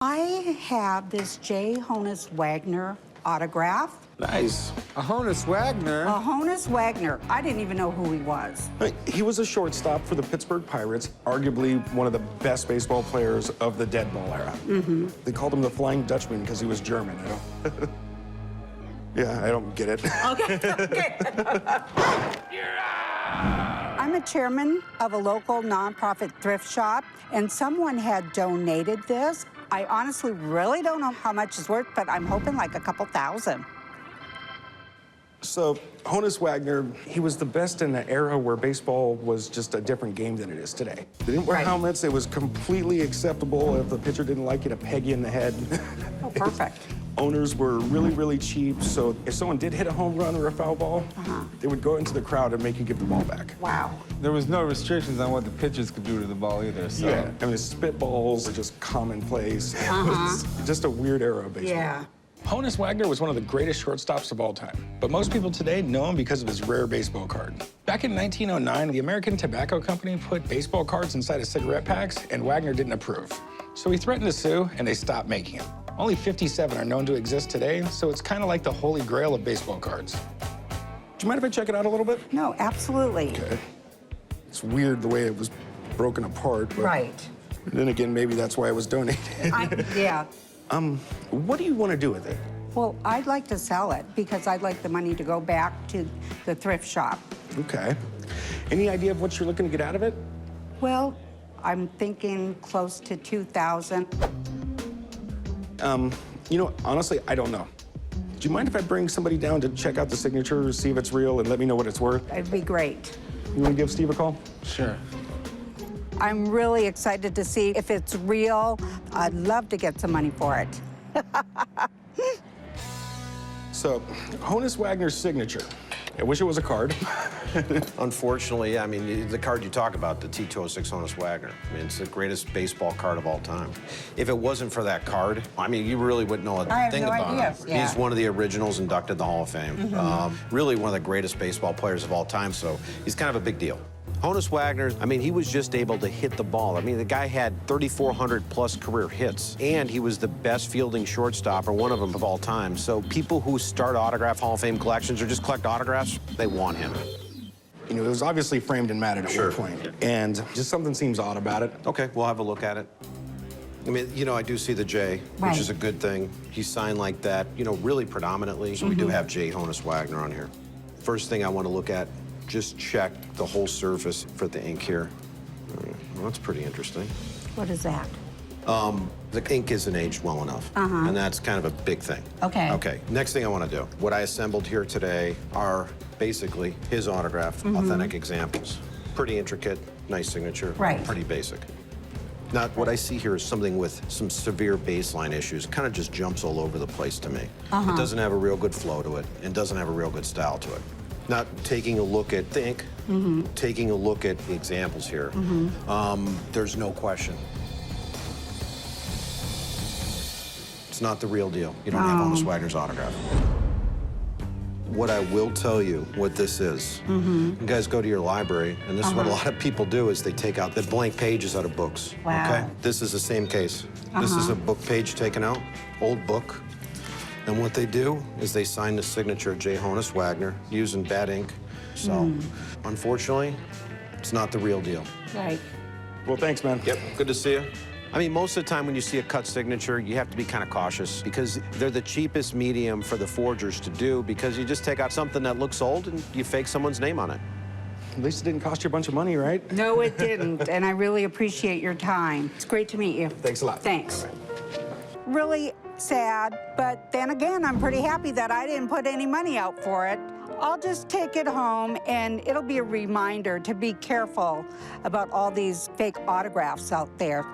I have this Honus Wagner autograph. Nice. A Honus Wagner? A Honus Wagner. I didn't even know who he was. He was a shortstop for the Pittsburgh Pirates, arguably one of the best baseball players of the dead ball era. Mm-hmm. They called him the Flying Dutchman because he was German. Yeah, I don't get it. Okay. I'm a chairman of a local nonprofit thrift shop, and someone had donated this. I honestly really don't know how much it's worth, but I'm hoping like a couple thousand. So, Honus Wagner, he was the best in the era where baseball was just a different game than it is today. They didn't wear helmets. It was completely acceptable if the pitcher didn't like you to peg you in the head. Oh, perfect. Owners were really, really cheap, so if someone did hit a home run or a foul ball, they would go into the crowd and make you give the ball back. Wow. There was no restrictions on what the pitchers could do to the ball either, so... Yeah, I mean, spitballs were just commonplace. It was just a weird era of baseball. Yeah. Honus Wagner was one of the greatest shortstops of all time, but most people today know him because of his rare baseball card. Back in 1909, the American Tobacco Company put baseball cards inside of cigarette packs, and Wagner didn't approve. So he threatened to sue, and they stopped making them. Only 57 are known to exist today, so it's kind of like the holy grail of baseball cards. Do you mind if I check it out a little bit? No, absolutely. Okay. It's weird the way it was broken apart, but... Right. Then again, maybe that's why it was donated. Yeah. What do you want to do with it? Well, I'd like to sell it because I'd like the money to go back to the thrift shop. Okay. Any idea of what you're looking to get out of it? Well, I'm thinking close to $2,000. You know, honestly, I don't know. Do you mind if I bring somebody down to check out the signature, see if it's real, and let me know what it's worth? It'd be great. You want to give Steve a call? Sure. I'm really excited to see if it's real. I'd love to get some money for it. So, Honus Wagner's signature. I wish it was a card. Unfortunately, I mean, the card you talk about, the T206 Honus Wagner, I mean, it's the greatest baseball card of all time. If it wasn't for that card, I mean, you really wouldn't know a thing about him. Yeah. He's one of the originals inducted in the Hall of Fame. Really one of the greatest baseball players of all time, so he's kind of a big deal. Honus Wagner, I mean, he was just able to hit the ball. I mean, the guy had 3,400 plus career hits, and he was the best fielding shortstop, or one of them of all time. So people who start autograph Hall of Fame collections or just collect autographs, they want him. You know, it was obviously framed and matted at one point, and just something seems odd about it. Okay, we'll have a look at it. I mean, you know, I do see the J, which is a good thing. He's signed like that, you know, really predominantly. So we do have J. Honus Wagner on here. First thing I want to look at, just check the whole surface for the ink here. Well, that's pretty interesting. What is that? The ink isn't aged well enough, and that's kind of a big thing. Okay. Okay, next thing I want to do. What I assembled here today are basically his autographed authentic examples. Pretty intricate, nice signature, pretty basic. Now, what I see here is something with some severe baseline issues. It kind of just jumps all over the place to me. It doesn't have a real good flow to it, and doesn't have a real good style to it. Not taking a look at the ink, taking a look at the examples here, there's no question. It's not the real deal. You don't have Honus Wagner's autograph. What I will tell you, what this is, you guys go to your library, and this is what a lot of people do, is they take out the blank pages out of books. Wow. Okay? This is the same case. This is a book page taken out, old book. And what they do is they sign the signature of J. Honus Wagner using bad ink. So, unfortunately, it's not the real deal. Right. Well, thanks, man. Yep, good to see you. I mean, most of the time when you see a cut signature, you have to be kind of cautious because they're the cheapest medium for the forgers to do, because you just take out something that looks old and you fake someone's name on it. At least it didn't cost you a bunch of money, right? No, it didn't, and I really appreciate your time. It's great to meet you. Thanks a lot. Thanks. Really sad, but then again, I'm pretty happy that I didn't put any money out for it. I'll just take it home, and it'll be a reminder to be careful about all these fake autographs out there.